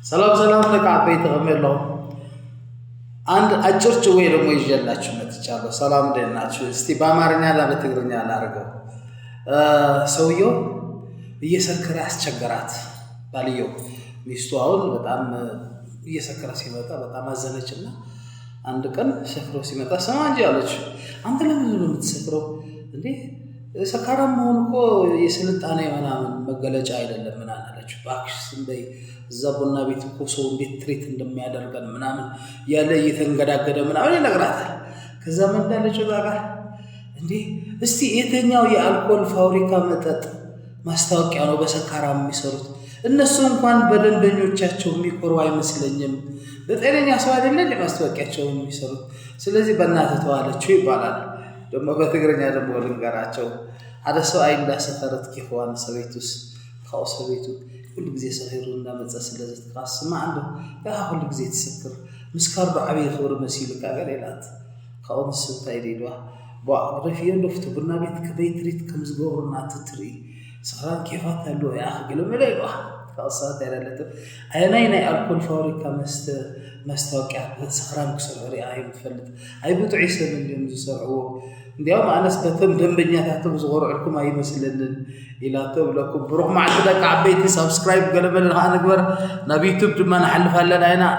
سلام سلام لك عبيت غمر لهم عند أجرت وين رمي جلّا شو متشابه سلام دينا شو استبامرني هذا بتقدرني على رجو سويو يسكر أشجرات باليو مستوى بتأم يسكر سيمتا بتأم زنجنا عندكن سكرو سيمتا سمان جالش عندنا من تسكرو ليه سكرام هونكو يسلط أنا وأنا من مقالة جايلة لمن أنا لش باكش سندي زبوننا بيتكو سو بيتريت عندما يدركن منامن يلا يثنقدا من أولي نقراته كزمن ده لشو ذاك عندي استي يتنياو يالكول فوريكا متت ማስታወቂያ ነው በሰካራም የሚሰሩት እነሱ እንኳን በደንበኞቻቸው የሚቆርው አይመስለኝም በጤነኛ ሰው አይደለም ለማስታወቂያቸው የሚሰሩት ስለዚህ በእናተ ተዋለችው ይባላል ደግሞ በትግርኛ ደግሞ ልንገራቸው አደሰው አይንዳ ሰፈረት ከሆነ ሰቤቱስ ካውሰቤቱ ሁሉ ጊዜ ሰሄሩ እንዳመጣ ስለዚህ ተቃስማ አንዱ ሁሉ ጊዜ ተሰክር ምስካር በአብይ ኸብር መሲል ካገለላት ካውንስ ታይዲዷ ወአረፊየ እንደፍቱ ቡና ቤት ከቤትሪት ከምዝጎርና ትትሪ سخران كيفات هلو يا أخي قلوا ملي واحد خاصة ترى أنا أكل فوري كمستوقع سخران كسر رأي متفلت أي بتعيش من اليوم زسرعوا اليوم أنا سبتم دم بنيا تحتم صغور لكم أي مثلا إلى تبلكم بروح مع كذا كعبيتي سبسكرايب قلوا من الهان أكبر نبي تبدو ما نحلف هلا أنا